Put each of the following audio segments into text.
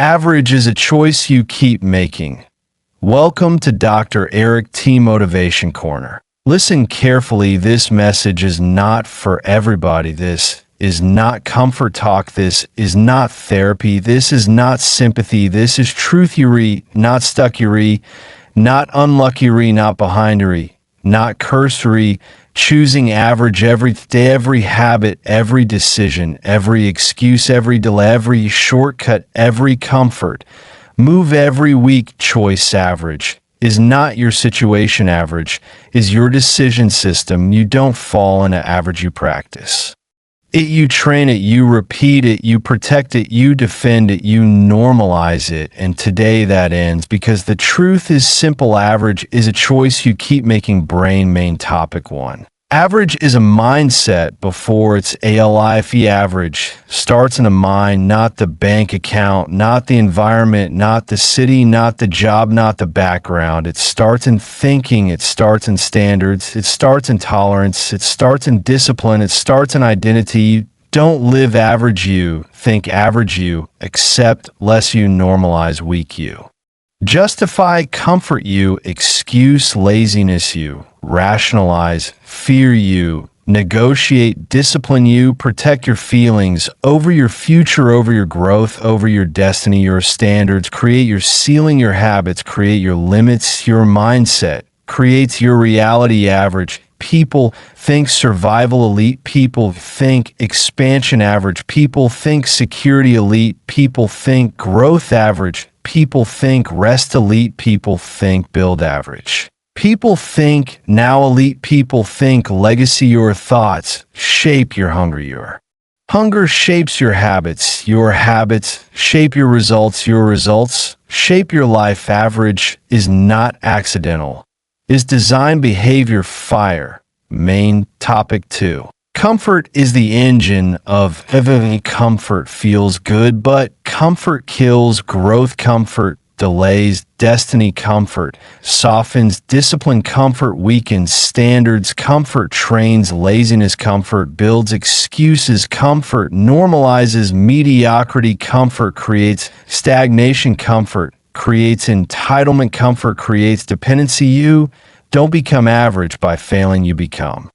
Average is a choice you keep making. Welcome to Dr. Eric T. Motivation Corner. Listen carefully, this message is not for everybody. This is not comfort talk. This is not therapy. This is not sympathy. This is truth-ury, not stuck-ury, not unlucky-ury, not behind-ury, not cursory. Choosing average every day, every habit, every decision, every excuse, every delay, every shortcut, every comfort. Move every week. Choice average is not your situation. Average is your decision system. You don't fall into average, you practice it, you train it, you repeat it, you protect it, you defend it, you normalize it. And today that ends because the truth is simple. Average is a choice you keep making. Brain main topic 1. Average is a mindset before it's a life. Average starts in a mind, not the bank account, not the environment, not the city, not the job, not the background. It starts in thinking, it starts in standards, it starts in tolerance, it starts in discipline, it starts in identity. You don't live average you, think average you, accept less you, normalize weak you. Justify comfort you, excuse laziness you, rationalize fear you, negotiate discipline you, protect your feelings over your future, over your growth, over your destiny, your standards, create your ceiling, your habits, create your limits, your mindset, creates your reality. Average people think survival. Elite people think expansion. Average people think security. Elite people think growth. Average people think rest. Elite people think build. Average people think now. Elite people think legacy. Your thoughts shape your hunger. Your hunger shapes your habits. Your habits shape your results. Your results shape your life. Average is not accidental, is design behavior. Fire main topic 2. Comfort is the engine of everything. Comfort feels good, but comfort kills growth. Comfort delays destiny. Comfort softens discipline. Comfort weakens standards. Comfort trains laziness. Comfort builds excuses. Comfort normalizes mediocrity. Comfort creates stagnation. Comfort creates entitlement. Comfort creates dependency. You don't become average by failing. You become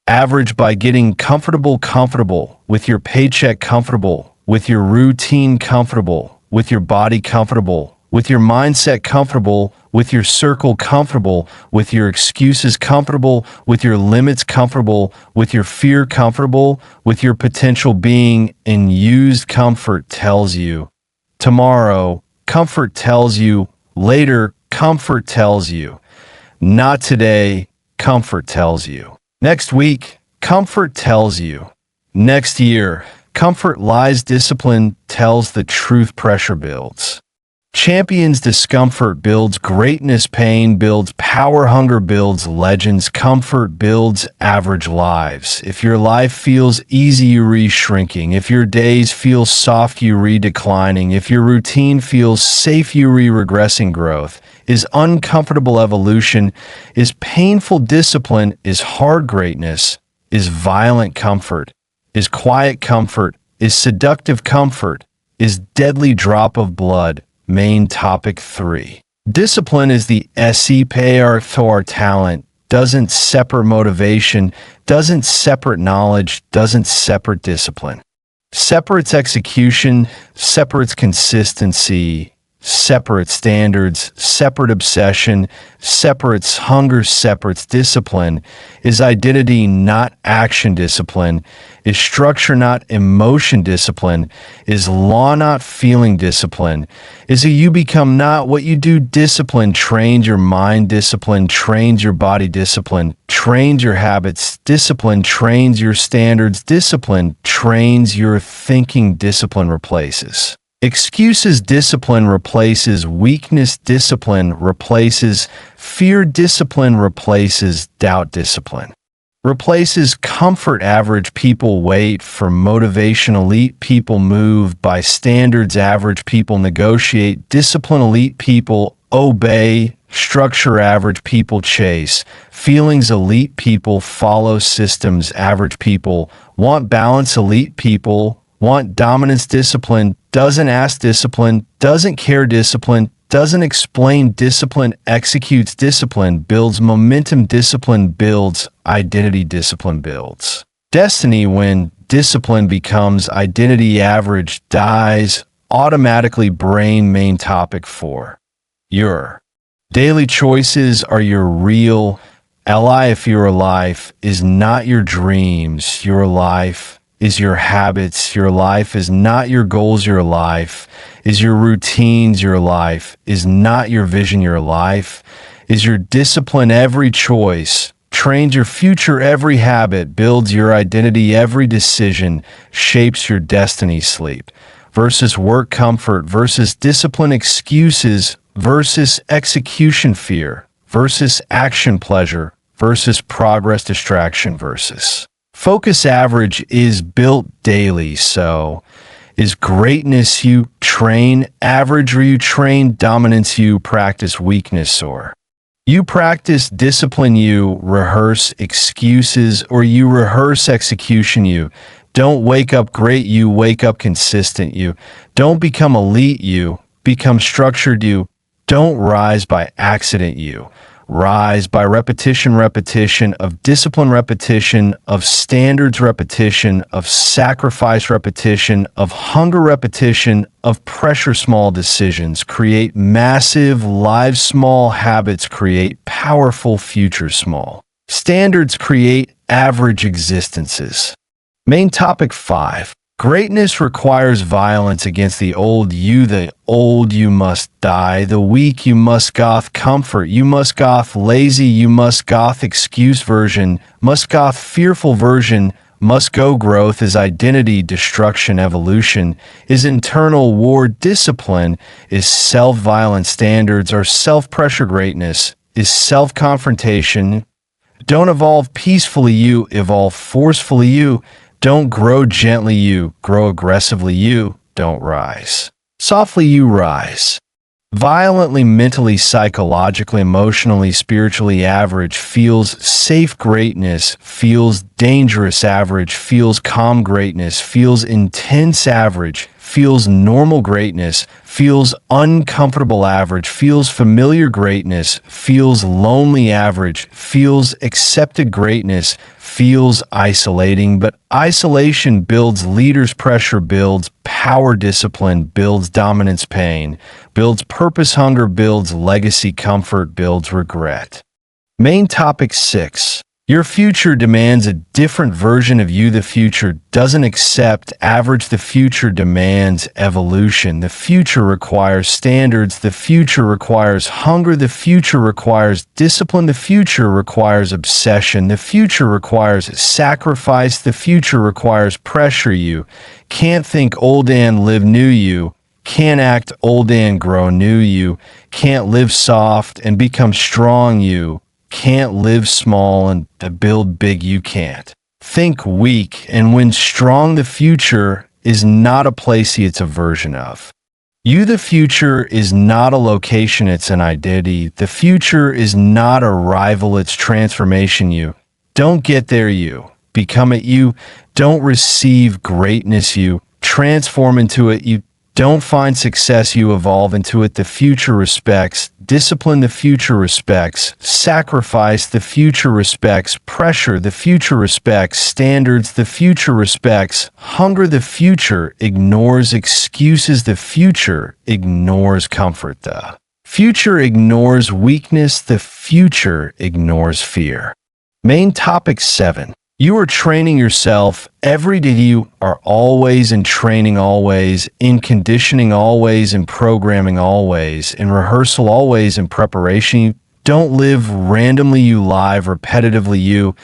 average by getting comfortable. Comfortable with your paycheck. Comfortable with your routine. Comfortable with your body. Comfortable with your mindset. Comfortable with your circle. Comfortable with your excuses. Comfortable with your limits. Comfortable with your fear. Comfortable with your potential. Being used. Comfort tells you tomorrow. Comfort tells you later. Comfort tells you not today. Comfort tells you next week. Comfort tells you next year. Comfort lies. Discipline tells the truth. Pressure builds champions. Discomfort builds greatness. Pain builds power. Hunger builds legends. Comfort builds average lives. If your life feels easy, you re-shrinking. If your days feel soft, you re-declining. If your routine feels safe, you re-regressing. Growth is uncomfortable. Evolution is painful. Discipline is hard. Greatness is violent. Comfort is quiet. Comfort is seductive. Comfort is deadly drop of blood. Main topic 3. Discipline is the SEPR talent, doesn't separate motivation, doesn't separate knowledge, doesn't separate discipline. Separates execution, separates consistency, separate standards, separate obsession, separates hunger, separates discipline, is identity, not action. Discipline is structure, not emotion. Discipline is law, not feeling. Discipline is a you become, not what you do. Discipline trains your mind. Discipline trains your body. Discipline trains your habits. Discipline trains your standards. Discipline trains your thinking. Discipline replaces excuses. Discipline replaces weakness. Discipline replaces fear. Discipline replaces doubt. Discipline replaces comfort. Average people wait for motivation. Elite people move by standards. Average people negotiate discipline. Elite people obey structure. Average people chase feelings. Elite people follow systems. Average people want balance. Elite people Want dominance discipline, doesn't ask discipline, doesn't care discipline, doesn't explain discipline, executes discipline, builds momentum discipline, builds identity discipline, builds destiny. When discipline becomes identity, average dies automatically. Brain. Main topic 4. Your daily choices are your real life. Your life is not your dreams. Your life is your habits. Your life is not your goals. Your life is your routines. Your life is not your vision. Your life is your discipline. Every choice trains your future. Every habit builds your identity. Every decision shapes your destiny. Sleep versus work, comfort versus discipline, excuses versus execution, fear versus action, pleasure versus progress, distraction versus focus. Average is built daily. So is greatness you train average, or you train dominance? You practice weakness, or you practice discipline? You rehearse excuses, or you rehearse execution? You don't wake up great, you wake up consistent. You don't become elite, you become structured. You don't rise by accident, you rise by repetition. Repetition of discipline, repetition of standards, repetition of sacrifice, repetition of hunger, repetition of pressure. Small decisions create massive lives. Small habits create powerful futures. Small standards create average existences. Main topic 5. Greatness requires violence against the old you. The old you must die. The weak you must goth comfort. You must goth lazy. You must goth excuse version. Must goth fearful version. Must go. Growth is identity. Destruction, evolution is internal war. Discipline is self-violence. Standards are self-pressure. Greatness is self-confrontation. Don't evolve peacefully, you evolve forcefully. You don't grow gently, you grow aggressively. You don't rise softly, you rise violently. Mentally, psychologically, emotionally, spiritually. Average feels safe. Greatness feels dangerous. Average feels calm. Greatness feels intense. Average feels normal. Greatness feels uncomfortable. Average feels familiar. Greatness feels lonely. Average feels accepted. Greatness feels isolating, but isolation builds leaders. Pressure builds power. Discipline builds dominance. Pain builds purpose. Hunger builds legacy. Comfort builds regret. Main topic 6. Your future demands a different version of you. The future doesn't accept average. The future demands evolution. The future requires standards. The future requires hunger. The future requires discipline. The future requires obsession. The future requires sacrifice. The future requires pressure. You can't think old and live new. You can't act old and grow new. You can't live soft and become strong. You can't live small and build big. You can't think weak and win strong. The future is not a place, it's a version of you. The future is not a location, it's an identity. The future is not a rival, it's transformation. You don't get there, you become it. You don't receive greatness, you transform into it. You don't find success, you evolve into it. The future respects discipline. The future respects sacrifice. The future respects pressure. The future respects standards. The future respects hunger. The future ignores excuses. The future ignores comfort. The future ignores weakness. The future ignores fear. Main topic 7. You are training yourself every day. You are always in training, always in conditioning, always in programming, always in rehearsal, always in preparation. You don't live randomly, you live repetitively. You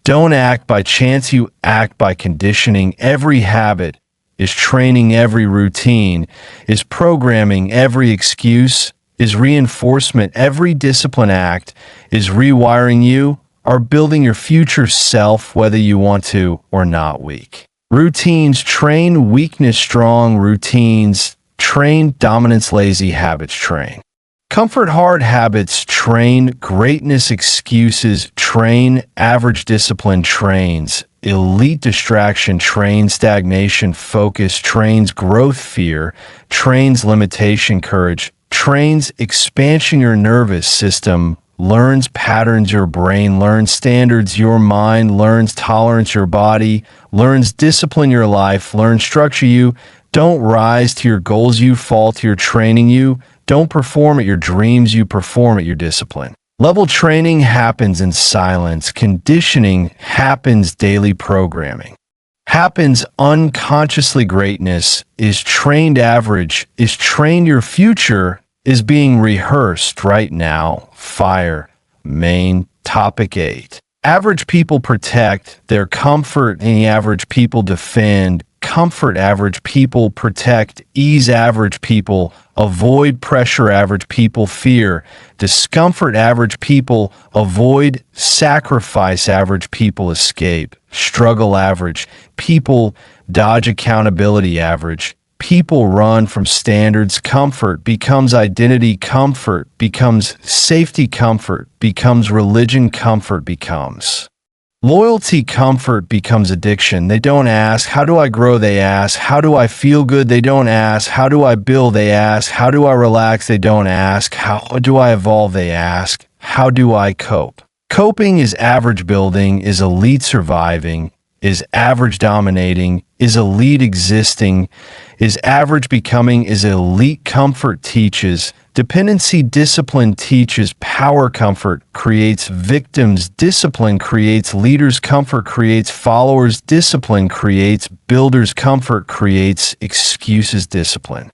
don't act by chance, you act by conditioning. Every habit is training, every routine is programming, every excuse is reinforcement, every discipline act is rewiring. You are building your future self, whether you want to or not. Weak routines train weakness. Strong routines train dominance. Lazy habits train comfort. Hard habits train greatness. Excuses train average. Discipline trains elite distraction trains stagnation focus, trains growth fear, trains limitation courage, trains expansion your nervous system, learns patterns your brain, learns standards your mind, learns tolerance your body, learns discipline your life, learns structure you. Don't rise to your goals, you fall to your training you. Don't perform at your dreams, you perform at your discipline. Level training happens in silence. Conditioning happens daily. Programming happens unconsciously. Greatness is trained. Average is trained. Your future is being rehearsed right now. Fire. Main topic 8. Average people protect their comfort. Any average people defend comfort. Average people protect ease. Average people avoid pressure. Average people fear discomfort. Average people avoid sacrifice. Average people escape struggle. Average people dodge accountability. Average people run from standards. Comfort becomes identity. Comfort becomes safety. Comfort becomes religion. Comfort becomes loyalty. Comfort becomes addiction. They don't ask, how do I grow? They ask, how do I feel good? They don't ask, how do I build? They ask, how do I relax? They don't ask, how do I evolve? They ask, how do I cope? Coping is average building, is elite surviving, is average dominating, is elite existing, is average becoming, is elite. Comfort teaches dependency. Discipline teaches power. Comfort creates victims. Discipline creates leaders. Comfort creates followers. Discipline creates builders. Comfort creates excuses. Discipline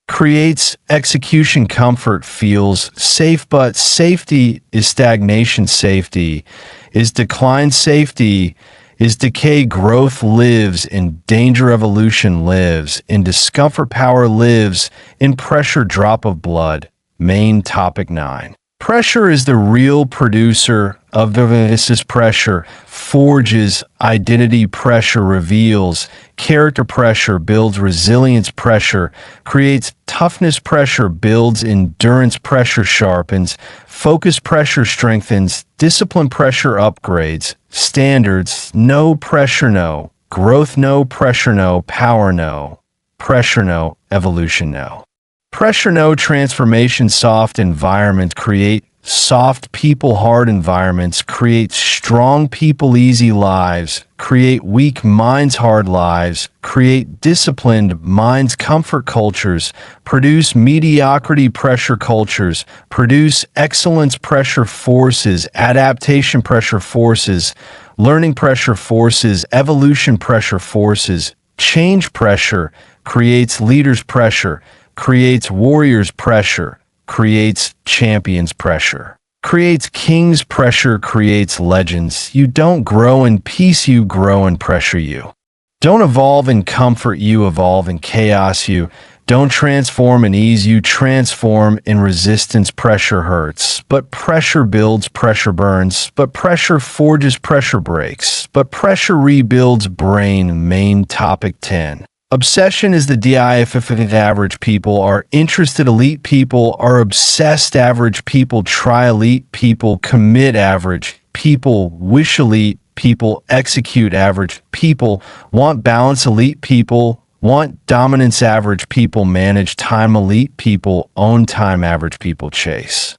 creates execution. Comfort feels safe, but safety is stagnation. Safety is decline. Safety is decay. Growth lives in danger. Evolution lives in discomfort. Power lives in pressure. Drop of blood. Main topic 9. Pressure is the real producer of this. Pressure forges identity. Pressure reveals character. Pressure builds resilience. Pressure creates toughness. Pressure builds endurance. Pressure sharpens focus. Pressure strengthens discipline. Pressure upgrades standards. No pressure, no growth. No pressure, no power. No pressure, no evolution. No pressure, no transformation. Soft environments create soft people. Hard environments create strong people. Easy lives create weak minds. Hard lives create disciplined minds. Comfort cultures produce mediocrity. Pressure cultures produce excellence. Pressure forces adaptation. Pressure forces learning. Pressure forces evolution. Pressure forces change. Pressure creates leaders. Pressure creates warriors. Pressure creates champions. Pressure creates kings. Pressure creates legends. You don't grow in peace, you grow in pressure. You don't evolve in comfort, you evolve in chaos. You don't transform in ease, you transform in resistance. Pressure hurts, but pressure builds. Pressure burns, but pressure forges. Pressure breaks, but pressure rebuilds. Brain. Main topic 10. Obsession is the DIF. Average people are interested. Elite people are obsessed. Average people try. Elite people commit. Average people wish. Elite people execute. Average people want balance. Elite people want dominance. Average people manage time. Elite people own time. Average people chase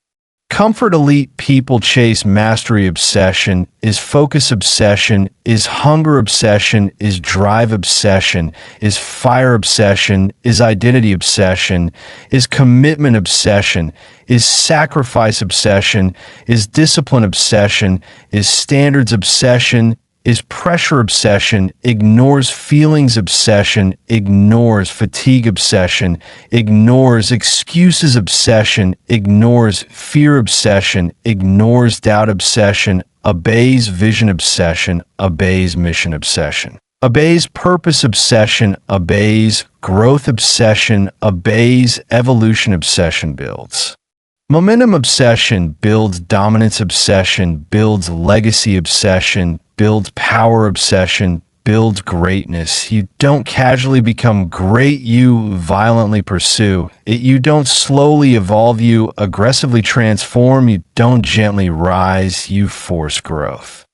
comfort. Elite people chase mastery. Obsession is focus. Obsession is hunger. Obsession is drive. Obsession is fire. Obsession is identity. Obsession is commitment. Obsession is sacrifice. Obsession is discipline. Obsession is standards. Obsession is pressure. Obsession ignores feelings. Obsession ignores fatigue. Obsession ignores excuses. Obsession ignores fear. Obsession ignores doubt. Obsession obeys vision. Obsession obeys mission. Obsession obeys purpose. Obsession obeys growth. Obsession obeys evolution. Obsession builds momentum. Obsession builds dominance. Obsession builds legacy. Obsession builds power. Obsession builds greatness. You don't casually become great, you violently pursue it. You don't slowly evolve, you aggressively transform. You don't gently rise, you force growth.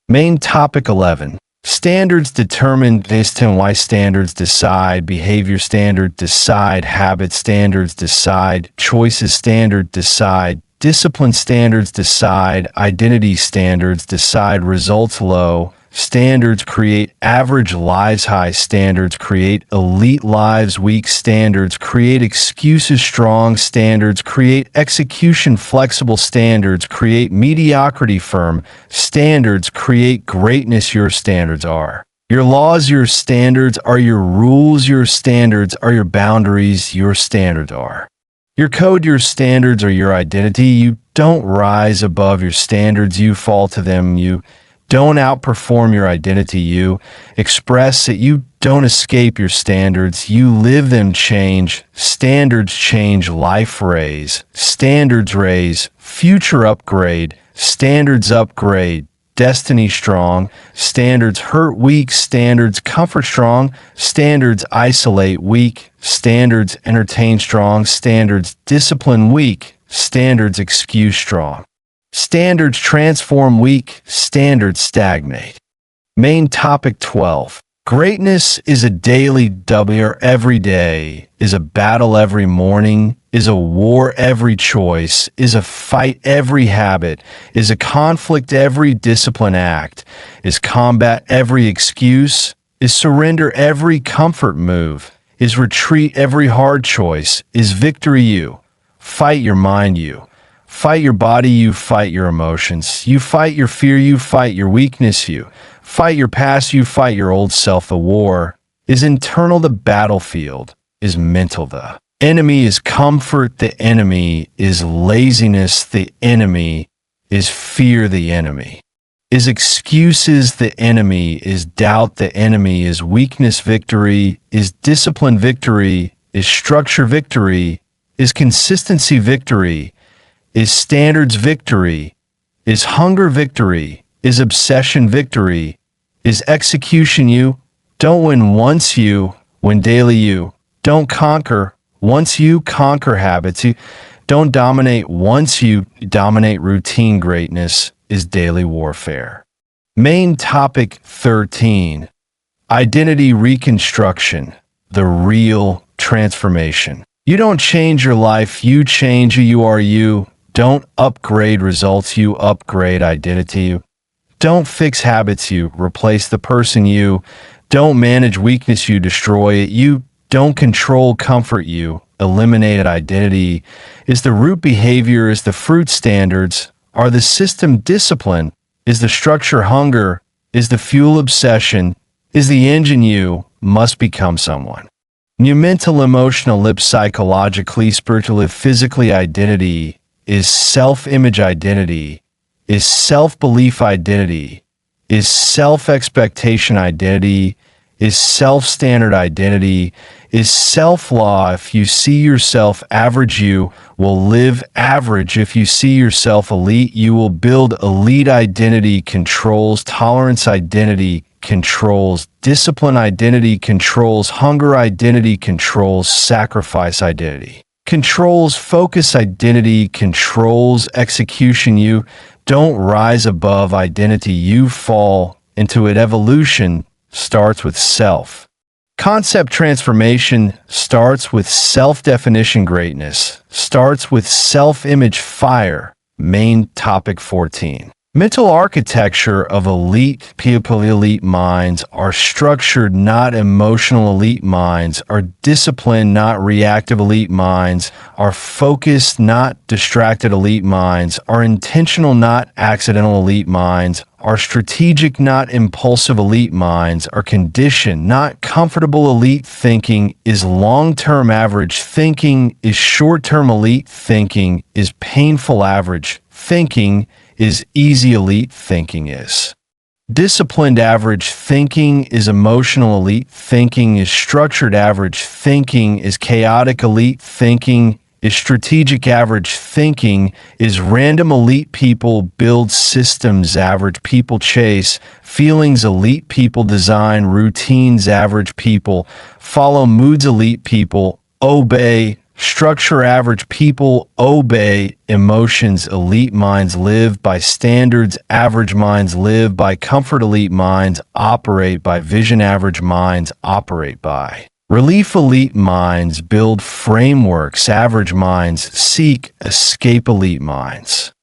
Main topic 11. Standards determine this and why standards decide, behavior standard decide, habit standards decide, choices standard decide, discipline standards decide, identity standards decide, results low. Standards create average lives, high standards create elite lives, weak standards create excuses, strong standards create execution, flexible standards create mediocrity, firm standards create greatness. Your standards are your laws, your standards are your rules, your standards are your boundaries, your standards are your code, your standards are your identity. You don't rise above your standards, you fall to them. You don't outperform your identity. You express it. You don't escape your standards. You live them. Change. Standards change. Life raise. Standards raise. Future upgrade. Standards upgrade. Destiny strong. Standards hurt. Weak. Standards comfort strong. Standards isolate. Weak. Standards entertain strong. Standards discipline. Weak. Standards excuse strong. Standards transform. Weak. Standards stagnate. Main topic 12. Greatness is a daily W every day, is a battle every morning, is a war every choice, is a fight every habit, is a conflict every discipline act, is combat every excuse, is surrender every comfort move, is retreat every hard choice, is victory you. Fight your mind you. Fight your body, you fight your emotions. You fight your fear, you fight your weakness, you fight your past, you fight your old self. The war is internal, the battlefield is mental. The enemy is comfort, the enemy is laziness, the enemy is fear, the enemy is excuses, the enemy is doubt, the enemy is weakness. Victory is discipline, victory is structure, victory is consistency, victory is standards, victory is hunger, victory is obsession, victory is execution. You don't win once, you win daily. You don't conquer once, you conquer habits. You don't dominate once, you dominate routine. Greatness is daily warfare. Main topic 13. Identity reconstruction, the real transformation. You don't change your life, you change who you are. You don't upgrade results, you upgrade identity. You don't fix habits, you replace the person. You don't manage weakness, you destroy it. You don't control comfort, you eliminate it. Identity is the root, behavior is the fruit, standards are the system, discipline is the structure, hunger is the fuel, obsession is the engine. You must become someone new, mental, emotional, lip, psychologically, spiritually, physically. Identity is self-image, identity is self-belief, identity is self-expectation, identity is self-standard, identity is self-law. If you see yourself average, you will live average. If you see yourself elite, you will build elite. Identity controls tolerance, identity controls discipline, identity controls hunger, identity controls sacrifice, identity controls focus, identity controls execution. You don't rise above identity, you fall into it. Evolution starts with self. Concept transformation starts with self-definition. Greatness starts with self-image. Fire. Main topic 14. Mental architecture of elite people. Elite minds are structured, not emotional. Elite minds are disciplined, not reactive. Elite minds are focused, not distracted. Elite minds are intentional, not accidental. Elite minds are strategic, not impulsive. Elite minds are conditioned, not comfortable. Elite thinking is long-term, average thinking is short-term. Elite thinking is painful, average thinking is easy. Elite thinking is disciplined, average thinking is emotional. Elite thinking is structured, average thinking is chaotic. Elite thinking is strategic, average thinking is random. Elite people build systems, average people chase feelings. Elite people design routines, average people follow moods. Elite people obey Structure average people obey emotions. Elite minds live by standards. Average minds live by comfort. Elite minds operate by vision. Average minds operate by relief. Elite minds build frameworks. Average minds seek escape. Elite minds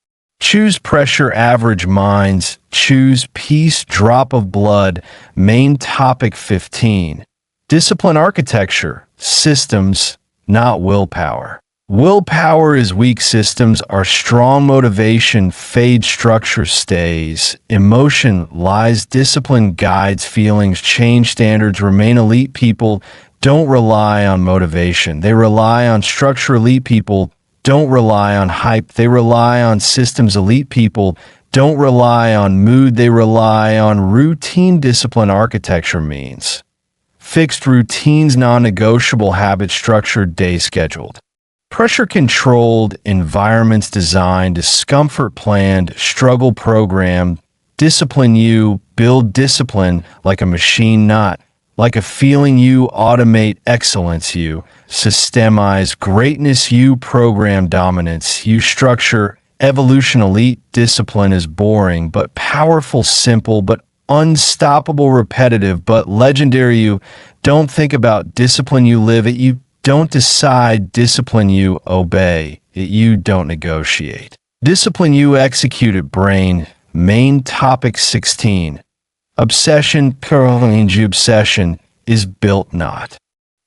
choose pressure. Average minds choose peace. Drop of blood. Main topic 15. Discipline architecture. Systems, not willpower. Willpower is weak. Systems are strong. Motivation fades. Structure stays. Emotion lies. Discipline guides feelings. Change standards remain. Elite people don't rely on motivation. They rely on structure. Elite people don't rely on hype. They rely on systems. Elite people don't rely on mood. They rely on routine. Discipline architecture means fixed routines, non-negotiable habits, structured day scheduled. Pressure-controlled environments designed, discomfort planned, struggle programmed. Discipline you build discipline like a machine, not like a feeling. You automate excellence. You systemize greatness. You program dominance. You structure evolution. Elite discipline is boring but powerful, simple but unstoppable, repetitive but legendary. You don't think about discipline, you live it. You don't decide discipline, you obey it. You don't negotiate discipline, you execute it. Brain. Main topic 16. Obsession. Obsession is built, not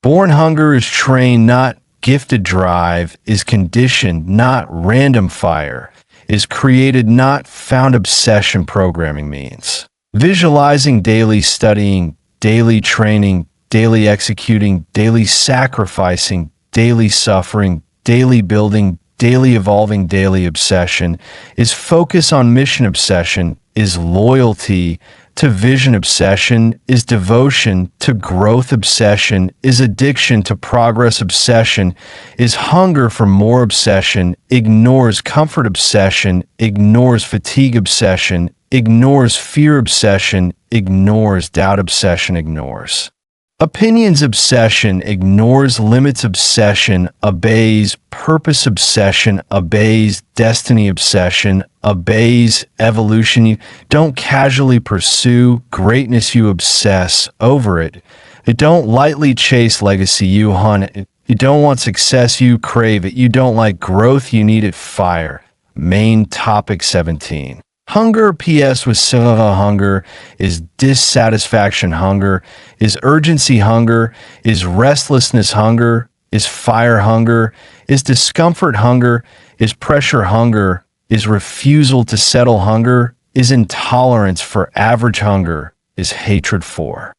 born. Hunger is trained, not gifted. Drive is conditioned, not random. Fire is created, not found. Obsession programming means visualizing, daily studying, daily training, daily executing, daily sacrificing, daily suffering, daily building, daily evolving. Daily obsession is focus on mission. Obsession is loyalty to vision. Obsession is devotion to growth. Obsession is addiction to progress. Obsession is hunger for more. Obsession ignores comfort. Obsession ignores fatigue. Obsession ignores fear. Obsession ignores doubt. Obsession ignores opinions. Obsession ignores limits. Obsession obeys purpose. Obsession obeys destiny. Obsession obeys evolution. You don't casually pursue greatness, you obsess over it. You don't lightly chase legacy, you hunt it. You don't want success, you crave it. You don't like growth, you need it. Fire. Main topic 17. Hunger. PS with hunger is dissatisfaction. Hunger is urgency. Hunger is restlessness. Hunger is fire. Hunger is discomfort. Hunger is pressure. Hunger is refusal to settle. Hunger is intolerance for. Average. Hunger is hatred for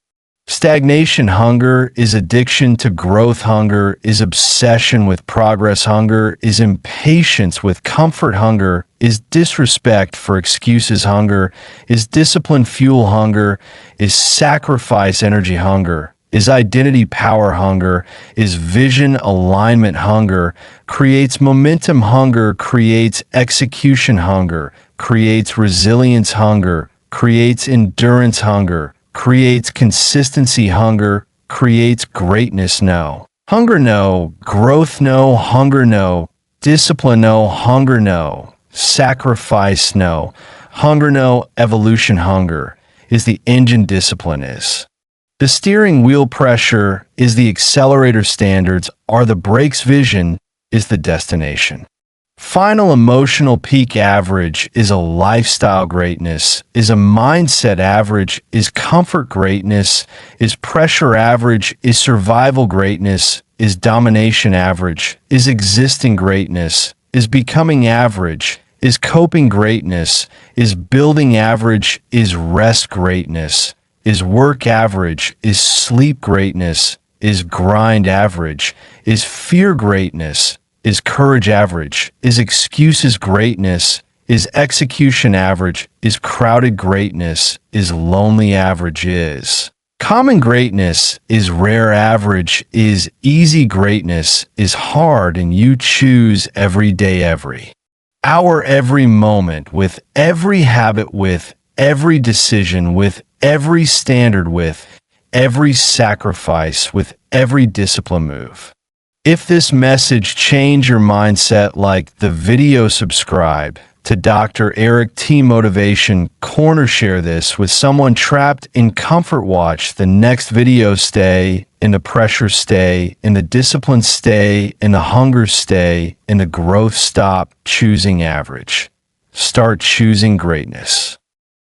stagnation. Hunger is addiction to growth. Hunger is obsession with progress. Hunger is impatience with comfort. Hunger is disrespect for excuses. Hunger is discipline fuel. Hunger is sacrifice energy. Hunger is identity power. Hunger is vision alignment. Hunger creates momentum. Hunger creates execution. Hunger creates resilience. Hunger creates endurance. Hunger creates consistency. Hunger creates greatness. No hunger, no growth. No hunger, no discipline. No hunger, no sacrifice. No hunger, no evolution. Hunger is the engine. Discipline is the steering wheel. Pressure is the accelerator. Standards are the brakes. Vision is the destination. Final emotional peak. Average is a lifestyle. Greatness is a mindset. Average is comfort. Greatness is pressure. Average is survival. Greatness is domination. Average is existing. Greatness is becoming. Average is coping. Greatness is building. Average is rest. Greatness is work. Average is sleep. Greatness is grind. Average is fear. Greatness is courage. Average is excuses. Greatness is execution. Average is crowded. Greatness is lonely. Average is common. Greatness is rare. Average is easy. Greatness is hard, and you choose every day, every hour, every moment, with every habit, with every decision, with every standard, with every sacrifice, with every discipline move. If this message changed your mindset, like the video, subscribe to Dr. Eric T Motivation Corner. Share this with someone trapped in comfort. Watch the next video. Stay in the pressure, stay in the discipline, stay in the hunger, stay in the growth. Stop choosing average. Start choosing greatness.